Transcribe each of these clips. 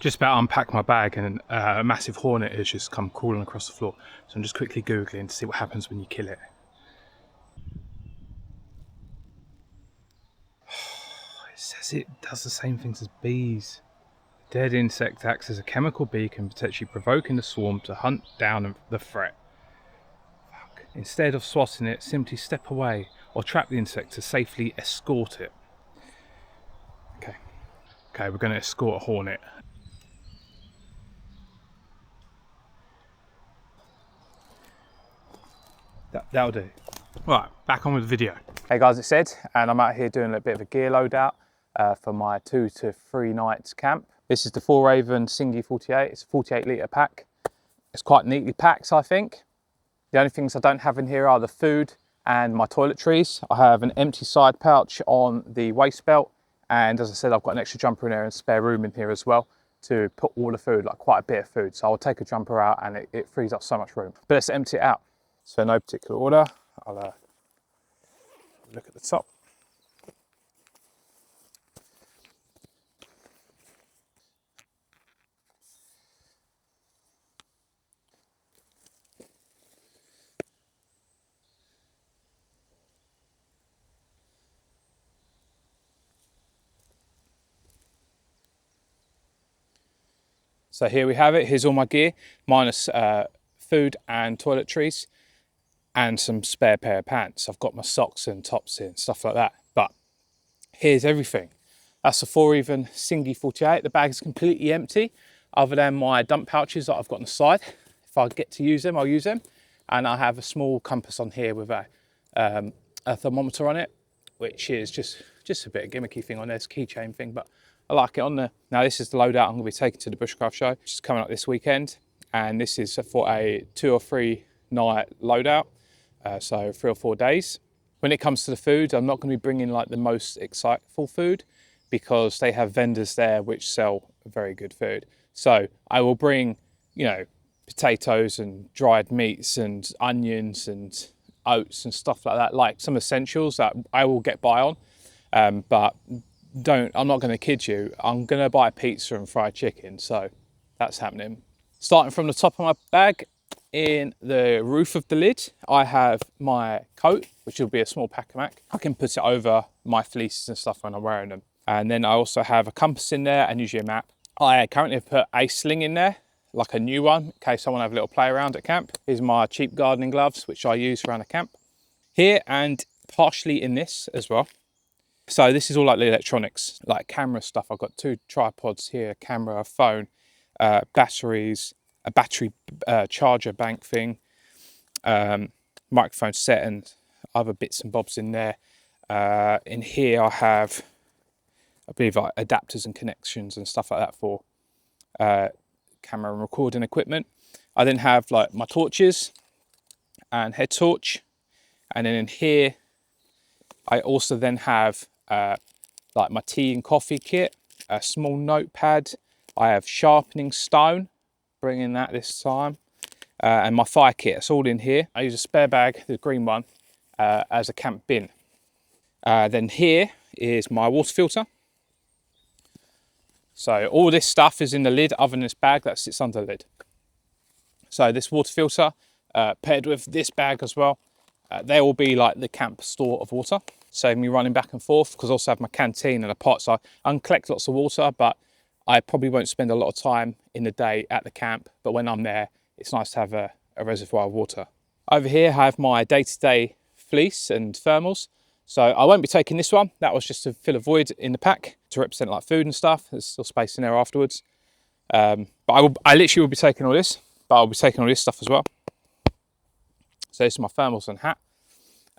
Just about to unpack my bag and a massive hornet has just come crawling across the floor. So I'm just quickly Googling to see what happens when you kill it. It says it does the same things as bees. Dead insect acts as a chemical beacon, potentially provoking the swarm to hunt down the threat. Fuck. Instead of swatting it, simply step away or trap the insect to safely escort it. Okay, we're going to escort a hornet. That'll do. Right, back on with the video. Hey guys, it's Ed, and I'm out here doing a bit of a gear loadout for my 2 to 3 nights camp. This is the Four Raven Singy 48. It's a 48 litre pack. It's quite neatly packed, I think. The only things I don't have in here are the food and my toiletries. I have an empty side pouch on the waist belt, and as I said, I've got an extra jumper in there and spare room in here as well to put all the food, like quite a bit of food. So I'll take a jumper out and it frees up so much room. But let's empty it out. So in no particular order, I'll look at the top. So here we have it. Here's all my gear, minus food and toiletries and some spare pair of pants. I've got my socks and tops in, stuff like that. But here's everything. That's the Four Raven Singy 48. The bag is completely empty, other than my dump pouches that I've got on the side. If I get to use them, I'll use them. And I have a small compass on here with a thermometer on it, which is just a bit of gimmicky thing on there. It's a keychain thing, but I like it on there. Now this is the loadout I'm going to be taking to the Bushcraft show, which is coming up this weekend. And this is for a 2 or 3 night loadout, so 3 or 4 days. When it comes to the food, I'm not going to be bringing like the most exciteful food because they have vendors there which sell very good food. So I will bring, you know, potatoes and dried meats and onions and oats and stuff like that, like some essentials that I will get by on. But I'm not going to kid you, I'm going to buy pizza and fried chicken, so that's happening. Starting from the top of my bag, in the roof of the lid, I have my coat, which will be a small pack mac. I can put it over my fleeces and stuff when I'm wearing them. And then I also have a compass in there and usually a map. I currently have put a sling in there, like a new one, in case I want to have a little play around at camp. Here's my cheap gardening gloves, which I use around the camp. Here and partially in this as well. So this is all like the electronics, like camera stuff. I've got 2 tripods here, camera, a phone, batteries, a battery charger bank thing, microphone set and other bits and bobs in there. In here I have, I believe, like adapters and connections and stuff like that for camera and recording equipment. I then have like my torches and head torch. And then in here, I also then have like my tea and coffee kit, a small notepad. I have sharpening stone, bringing that this time, and my fire kit. It's all in here. I use a spare bag, the green one, as a camp bin. Then here is my water filter. So all this stuff is in the lid other than this bag that sits under the lid. So this water filter paired with this bag as well, they will be like the camp store of water. Save me running back and forth, because I also have my canteen and a pot. So I can collect lots of water, but I probably won't spend a lot of time in the day at the camp. But when I'm there, it's nice to have a reservoir of water. Over here, I have my day-to-day fleece and thermals. So I won't be taking this one. That was just to fill a void in the pack to represent like food and stuff. There's still space in there afterwards. But I literally will be taking all this, but I'll be taking all this stuff as well. So this is my thermals and hat.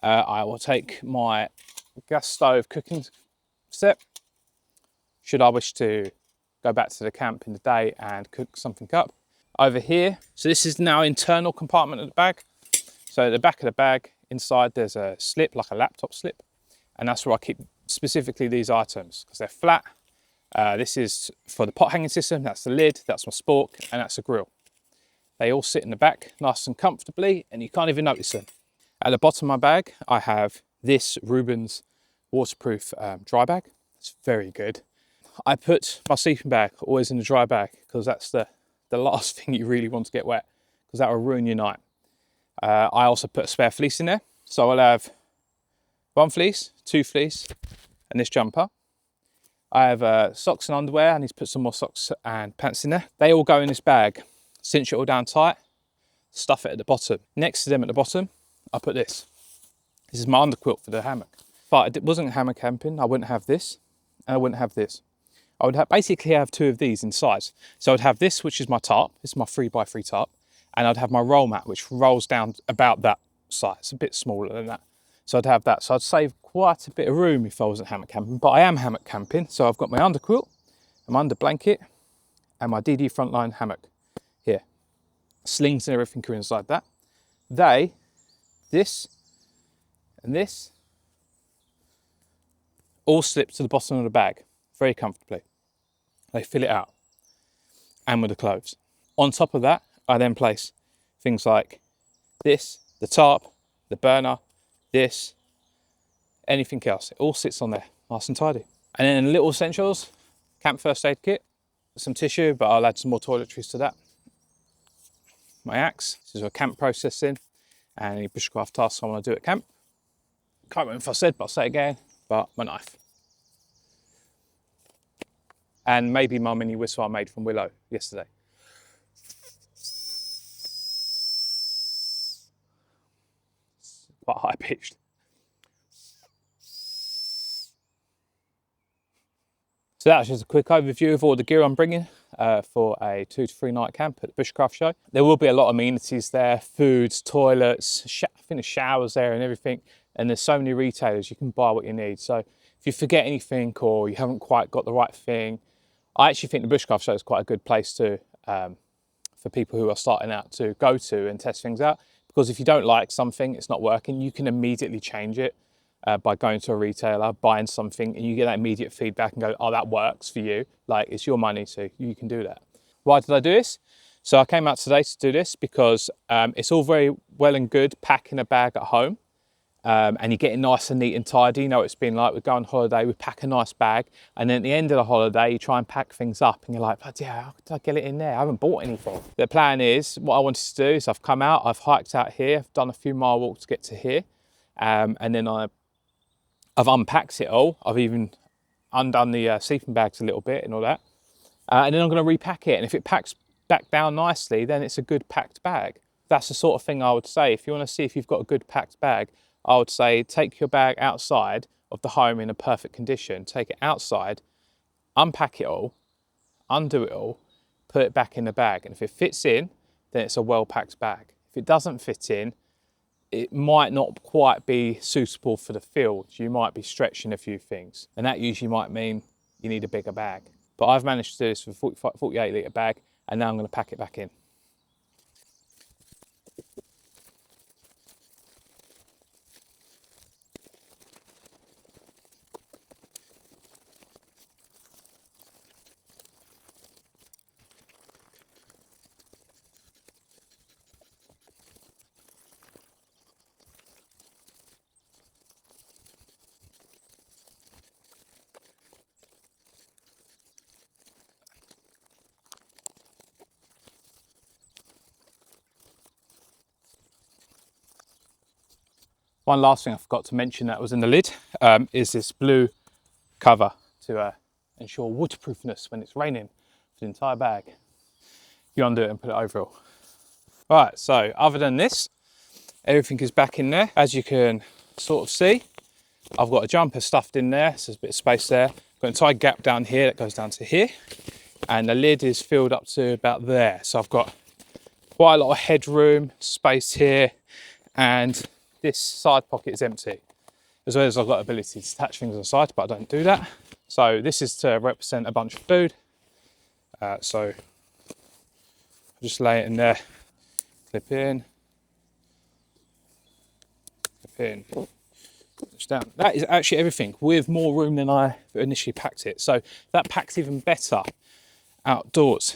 I will take my gas stove cooking set, should I wish to go back to the camp in the day and cook something up. Over here, so this is now internal compartment of the bag. So at the back of the bag, inside there's a slip, like a laptop slip, and that's where I keep specifically these items, because they're flat. This is for the pot hanging system, that's the lid, that's my spork, and that's the grill. They all sit in the back nice and comfortably, and you can't even notice them. At the bottom of my bag, I have this Rubens waterproof dry bag. It's very good. I put my sleeping bag always in the dry bag because that's the last thing you really want to get wet, because that will ruin your night. I also put a spare fleece in there. So I'll have 1 fleece, 2 fleece, and this jumper. I have socks and underwear. I need to put some more socks and pants in there. They all go in this bag. Cinch it all down tight, stuff it at the bottom. Next to them at the bottom, I put this. This is my underquilt for the hammock. But it wasn't hammock camping, I wouldn't have this, and I wouldn't have this. I would basically have 2 of these in size. So I'd have this, which is my tarp. This is my 3x3 tarp. And I'd have my roll mat, which rolls down about that size, a bit smaller than that. So I'd have that. So I'd save quite a bit of room if I wasn't hammock camping, but I am hammock camping. So I've got my underquilt and my under blanket and my DD Frontline hammock here. Slings and everything are inside that. This and this, all slip to the bottom of the bag very comfortably. They fill it out, and with the clothes. On top of that, I then place things like this, the tarp, the burner, this, anything else. It all sits on there, nice and tidy. And then little essentials, camp first aid kit, some tissue, but I'll add some more toiletries to that. My axe, this is a camp processing, and any bushcraft tasks I want to do at camp. Can't remember if I said, but I'll say it again, but my knife. And maybe my mini whistle I made from willow yesterday. Quite high pitched. So that's just a quick overview of all the gear I'm bringing for a 2 to 3 night camp at the Bushcraft show. There will be a lot of amenities there, foods, toilets, I think there's showers there and everything. And there's so many retailers, you can buy what you need. So if you forget anything or you haven't quite got the right thing, I actually think the Bushcraft show is quite a good place to for people who are starting out to go to and test things out. Because if you don't like something, it's not working, you can immediately change it by going to a retailer, buying something, and you get that immediate feedback and go, oh, that works for you. Like, it's your money, so you can do that. Why did I do this? So I came out today to do this because it's all very well and good packing a bag at home. And you get it nice and neat and tidy. You know what it's been like. We go on holiday, we pack a nice bag, and then at the end of the holiday, you try and pack things up, and you're like, bloody hell, how did I get it in there? I haven't bought anything. The plan is, what I wanted to do is I've come out, I've hiked out here, I've done a few mile walk to get to here, and then I've unpacked it all. I've even undone the sleeping bags a little bit and all that. And then I'm going to repack it, and if it packs back down nicely, then it's a good packed bag. That's the sort of thing I would say. If you want to see if you've got a good packed bag, I would say take your bag outside of the home in a perfect condition, take it outside, unpack it all, undo it all, put it back in the bag. And if it fits in, then it's a well-packed bag. If it doesn't fit in, it might not quite be suitable for the field. You might be stretching a few things, and that usually might mean you need a bigger bag. But I've managed to do this with a 48 litre bag, and now I'm going to pack it back in. One last thing I forgot to mention that was in the lid is this blue cover to ensure waterproofness when it's raining for the entire bag. You undo it and put it over all. Right, so other than this, everything is back in there. As you can sort of see, I've got a jumper stuffed in there, so there's a bit of space there. Got an entire gap down here that goes down to here, and the lid is filled up to about there. So I've got quite a lot of headroom, space here, and this side pocket is empty, as well as I've got the ability to attach things on the side, but I don't do that. So this is to represent a bunch of food. So I just lay it in there, clip in, push down. That is actually everything with more room than I initially packed it. So that packs even better outdoors.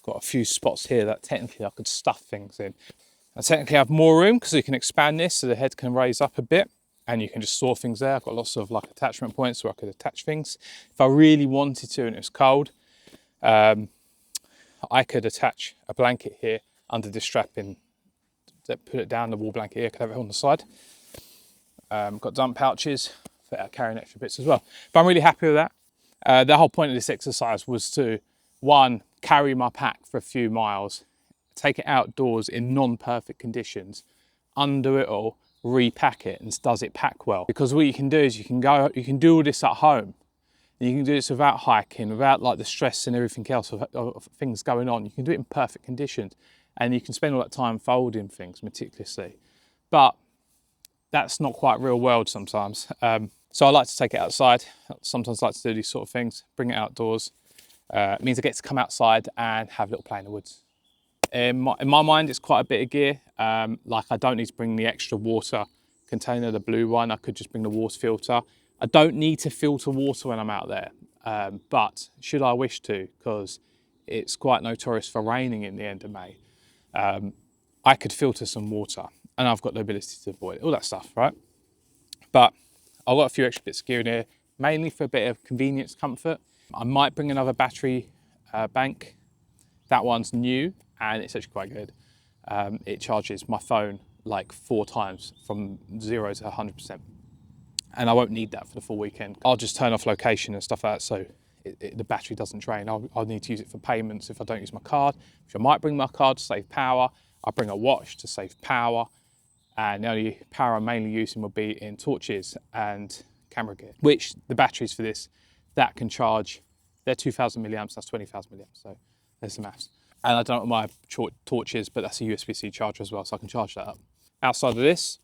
Got a few spots here that technically I could stuff things in. I technically have more room because you can expand this so the head can raise up a bit. and you can just store things there. I've got lots of like attachment points where I could attach things. If I really wanted to and it was cold, I could attach a blanket here under this strapping, put it down the wall blanket here, I could have it on the side. Got dump pouches for carrying extra bits as well. But I'm really happy with that. The whole point of this exercise was to, one, carry my pack for a few miles, take it outdoors in non-perfect conditions, undo it all, repack it, and does it pack well? Because what you can do is you can do all this at home. And you can do this without hiking, without like the stress and everything else of things going on. You can do it in perfect conditions, and you can spend all that time folding things meticulously. But that's not quite real world sometimes. So I like to take it outside. Sometimes I like to do these sort of things, bring it outdoors. It means I get to come outside and have a little play in the woods. In my mind, it's quite a bit of gear. Like I don't need to bring the extra water container, the blue one. I could just bring the water filter. I don't need to filter water when I'm out there, but should I wish to, because it's quite notorious for raining in the end of May, I could filter some water, and I've got the ability to avoid it, all that stuff, right? But I've got a few extra bits of gear in here, mainly for a bit of convenience, comfort. I might bring another battery bank. That one's new, and it's actually quite good. It charges my phone like 4 times from 0 to 100%. And I won't need that for the full weekend. I'll just turn off location and stuff like that so the battery doesn't drain. I'll need to use it for payments if I don't use my card, which I might bring my card to save power. I'll bring a watch to save power. And the only power I'm mainly using will be in torches and camera gear, which the batteries for this, that can charge, they're 2000 milliamps, that's 20,000 milliamps. So there's the maths. And I don't know what my torch is, but that's a USB-C charger as well, so I can charge that up. Outside of this,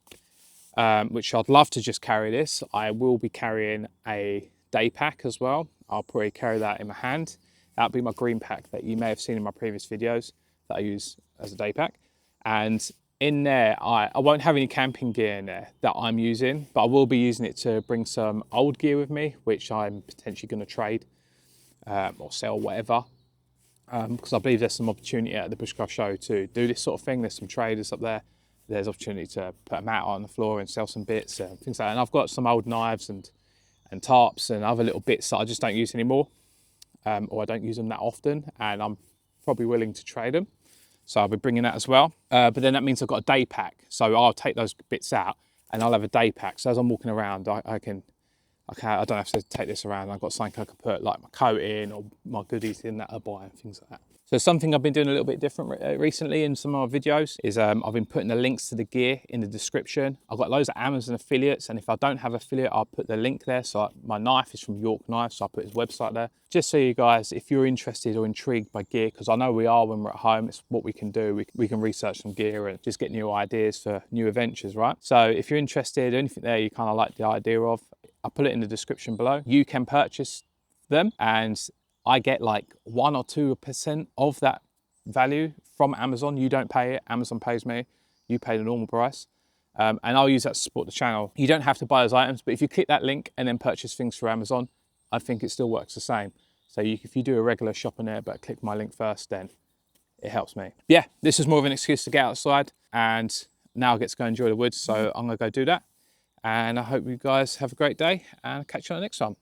which I'd love to just carry this, I will be carrying a day pack as well. I'll probably carry that in my hand. That'll be my green pack that you may have seen in my previous videos that I use as a day pack. And in there, I won't have any camping gear in there that I'm using, but I will be using it to bring some old gear with me, which I'm potentially going to trade or sell, whatever. Because I believe there's some opportunity at the Bushcraft show to do this sort of thing. There's some traders up there. There's opportunity to put a mat on the floor and sell some bits and things like that. And I've got some old knives and tarps and other little bits that I just don't use anymore, or I don't use them that often, and I'm probably willing to trade them. So I'll be bringing that as well. But then that means I've got a day pack. So I'll take those bits out and I'll have a day pack. So as I'm walking around, I don't have to take this around. I've got something I can put like my coat in or my goodies in that I buy and things like that. So something I've been doing a little bit different recently in some of my videos is I've been putting the links to the gear in the description. I've got loads of Amazon affiliates, and if I don't have affiliate, I'll put the link there. So my knife is from York Knives, so I'll put his website there. Just so you guys, if you're interested or intrigued by gear, because I know we are when we're at home, it's what we can do. We can research some gear and just get new ideas for new adventures, right? So if you're interested, anything there you kind of like the idea of, I'll put it in the description below. You can purchase them, and I get like 1 or 2% of that value from Amazon. You don't pay it, Amazon pays me. You pay the normal price. And I'll use that to support the channel. You don't have to buy those items, but if you click that link and then purchase things through Amazon, I think it still works the same. So if you do a regular shop on there, but click my link first, then it helps me. Yeah, this is more of an excuse to get outside, and now I get to go enjoy the woods. So I'm gonna go do that. And I hope you guys have a great day, and catch you on the next one.